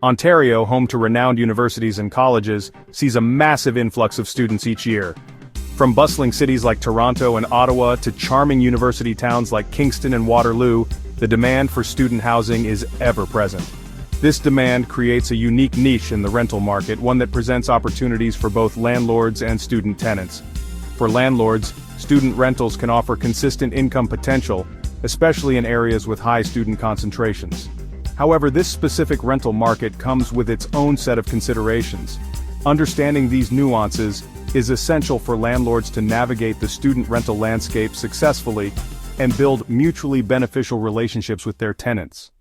Ontario, home to renowned universities and colleges, sees a massive influx of students each year. From bustling cities like Toronto and Ottawa to charming university towns like Kingston and Waterloo, the demand for student housing is ever present. This demand creates a unique niche in the rental market, one that presents opportunities for both landlords and student tenants. For landlords, student rentals can offer consistent income potential, especially in areas with high student concentrations. However, this specific rental market comes with its own set of considerations. Understanding these nuances is essential for landlords to navigate the student rental landscape successfully and build mutually beneficial relationships with their tenants.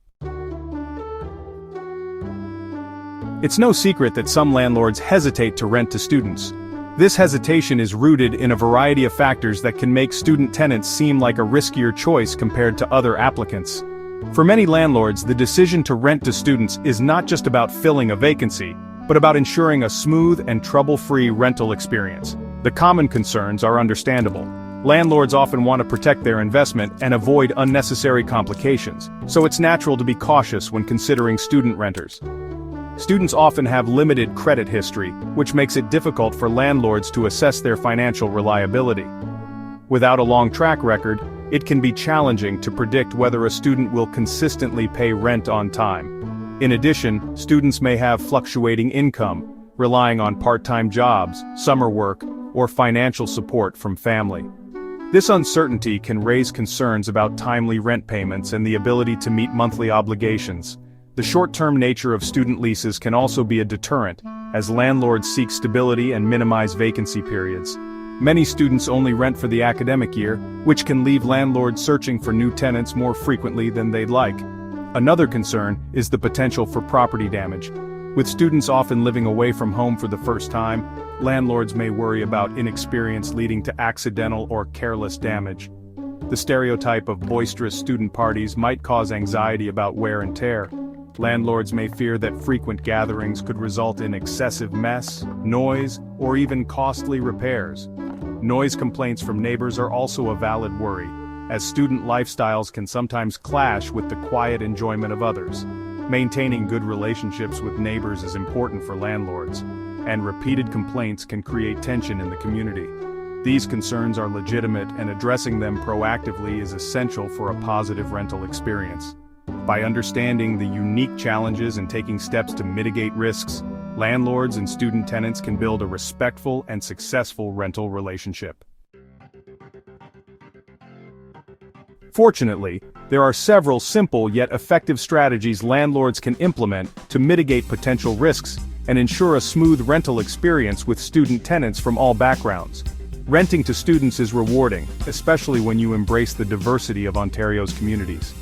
It's no secret that some landlords hesitate to rent to students. This hesitation is rooted in a variety of factors that can make student tenants seem like a riskier choice compared to other applicants. For many landlords, the decision to rent to students is not just about filling a vacancy, but about ensuring a smooth and trouble-free rental experience. The common concerns are understandable. Landlords often want to protect their investment and avoid unnecessary complications, so it's natural to be cautious when considering student renters. Students often have limited credit history, which makes it difficult for landlords to assess their financial reliability. Without a long track record, it can be challenging to predict whether a student will consistently pay rent on time. In addition, students may have fluctuating income, relying on part-time jobs, summer work, or financial support from family. This uncertainty can raise concerns about timely rent payments and the ability to meet monthly obligations. The short-term nature of student leases can also be a deterrent, as landlords seek stability and minimize vacancy periods. Many students only rent for the academic year, which can leave landlords searching for new tenants more frequently than they'd like. Another concern is the potential for property damage. With students often living away from home for the first time, landlords may worry about inexperience leading to accidental or careless damage. The stereotype of boisterous student parties might cause anxiety about wear and tear. Landlords may fear that frequent gatherings could result in excessive mess, noise, or even costly repairs. Noise complaints from neighbors are also a valid worry, as student lifestyles can sometimes clash with the quiet enjoyment of others. Maintaining good relationships with neighbors is important for landlords, and repeated complaints can create tension in the community. These concerns are legitimate, and addressing them proactively is essential for a positive rental experience. By understanding the unique challenges and taking steps to mitigate risks, landlords and student tenants can build a respectful and successful rental relationship. Fortunately, there are several simple yet effective strategies landlords can implement to mitigate potential risks and ensure a smooth rental experience with student tenants from all backgrounds. Renting to students is rewarding, especially when you embrace the diversity of Ontario's communities.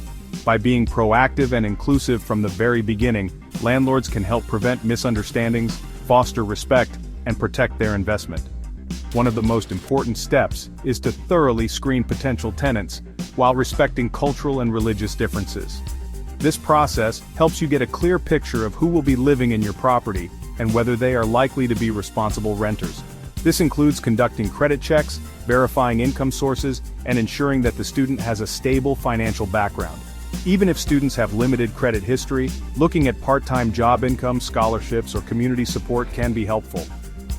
By being proactive and inclusive from the very beginning, landlords can help prevent misunderstandings, foster respect, and protect their investment. One of the most important steps is to thoroughly screen potential tenants while respecting cultural and religious differences. This process helps you get a clear picture of who will be living in your property and whether they are likely to be responsible renters. This includes conducting credit checks, verifying income sources, and ensuring that the student has a stable financial background. Even if students have limited credit history, looking at part-time job income, scholarships, or community support can be helpful.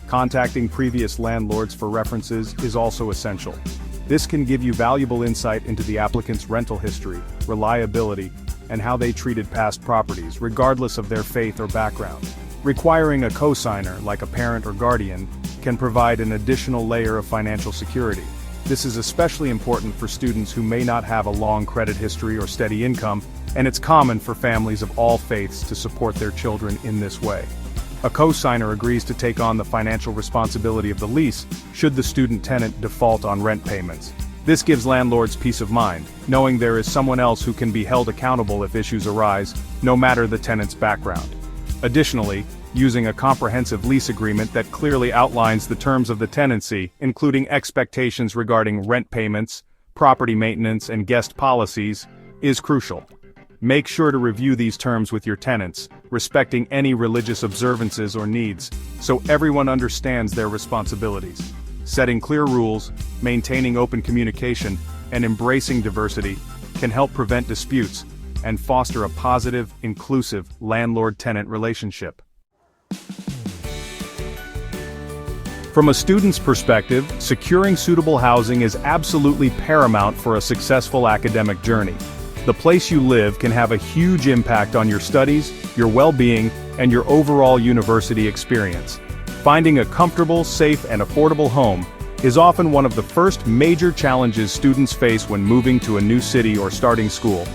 Contacting previous landlords for references is also essential. This can give you valuable insight into the applicant's rental history, reliability, and how they treated past properties, regardless of their faith or background. Requiring a co-signer, like a parent or guardian, can provide an additional layer of financial security. This is especially important for students who may not have a long credit history or steady income, and it's common for families of all faiths to support their children in this way. A co-signer agrees to take on the financial responsibility of the lease should the student tenant default on rent payments. This gives landlords peace of mind, knowing there is someone else who can be held accountable if issues arise, no matter the tenant's background. Additionally, using a comprehensive lease agreement that clearly outlines the terms of the tenancy, including expectations regarding rent payments, property maintenance, and guest policies, is crucial. Make sure to review these terms with your tenants, respecting any religious observances or needs, so everyone understands their responsibilities. Setting clear rules, maintaining open communication, and embracing diversity can help prevent disputes and foster a positive, inclusive landlord-tenant relationship. From a student's perspective, securing suitable housing is absolutely paramount for a successful academic journey. The place you live can have a huge impact on your studies, your well-being, and your overall university experience. Finding a comfortable, safe, and affordable home is often one of the first major challenges students face when moving to a new city or starting school.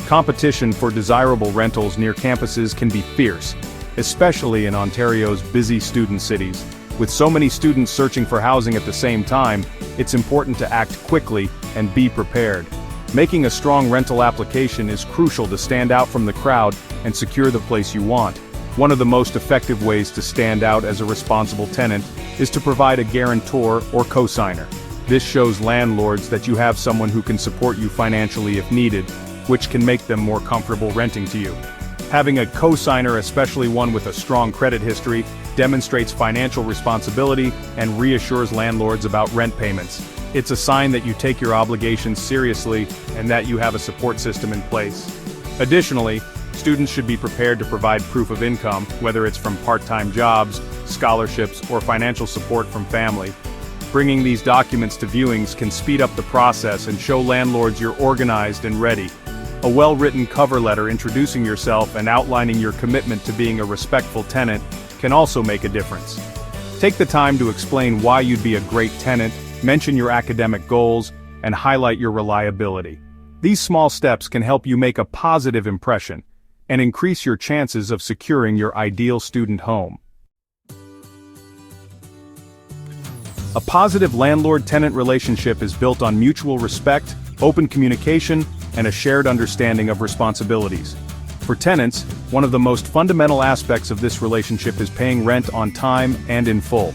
Competition for desirable rentals near campuses can be fierce, especially in Ontario's busy student cities. With so many students searching for housing at the same time, it's important to act quickly and be prepared. Making a strong rental application is crucial to stand out from the crowd and secure the place you want. One of the most effective ways to stand out as a responsible tenant is to provide a guarantor or co-signer. This shows landlords that you have someone who can support you financially if needed, which can make them more comfortable renting to you. Having a co-signer, especially one with a strong credit history, demonstrates financial responsibility and reassures landlords about rent payments. It's a sign that you take your obligations seriously and that you have a support system in place. Additionally, students should be prepared to provide proof of income, whether it's from part-time jobs, scholarships, or financial support from family. Bringing these documents to viewings can speed up the process and show landlords you're organized and ready. A well-written cover letter introducing yourself and outlining your commitment to being a respectful tenant can also make a difference. Take the time to explain why you'd be a great tenant, mention your academic goals, and highlight your reliability. These small steps can help you make a positive impression and increase your chances of securing your ideal student home. A positive landlord-tenant relationship is built on mutual respect, open communication, and a shared understanding of responsibilities. For tenants, one of the most fundamental aspects of this relationship is paying rent on time and in full.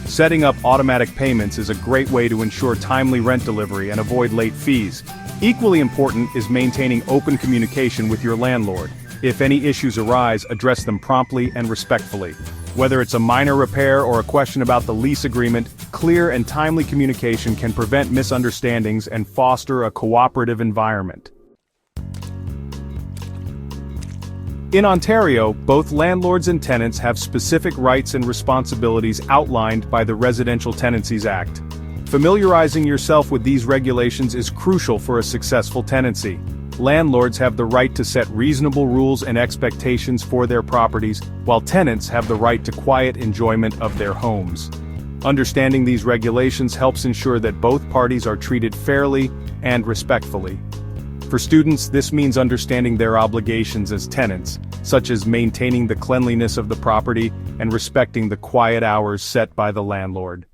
Setting up automatic payments is a great way to ensure timely rent delivery and avoid late fees. Equally important is maintaining open communication with your landlord. If any issues arise, address them promptly and respectfully. Whether it's a minor repair or a question about the lease agreement, clear and timely communication can prevent misunderstandings and foster a cooperative environment. In Ontario, both landlords and tenants have specific rights and responsibilities outlined by the Residential Tenancies Act. Familiarizing yourself with these regulations is crucial for a successful tenancy. Landlords have the right to set reasonable rules and expectations for their properties, while tenants have the right to quiet enjoyment of their homes. Understanding these regulations helps ensure that both parties are treated fairly and respectfully. For students, this means understanding their obligations as tenants, such as maintaining the cleanliness of the property and respecting the quiet hours set by the landlord.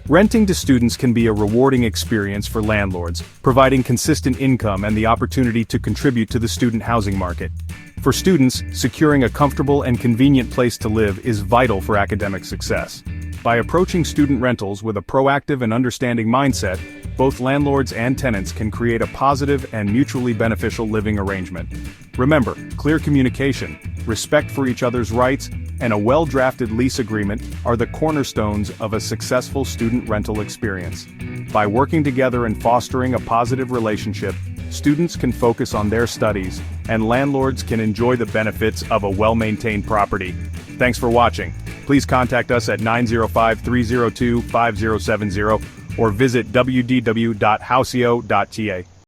Renting to students can be a rewarding experience for landlords, providing consistent income and the opportunity to contribute to the student housing market. For students, securing a comfortable and convenient place to live is vital for academic success. By approaching student rentals with a proactive and understanding mindset, both landlords and tenants can create a positive and mutually beneficial living arrangement. Remember, clear communication, respect for each other's rights, and a well-drafted lease agreement are the cornerstones of a successful student rental experience. By working together and fostering a positive relationship, students can focus on their studies, and landlords can enjoy the benefits of a well-maintained property. Thanks for watching. Please contact us at 905-302-5070 or visit www.houseo.ca.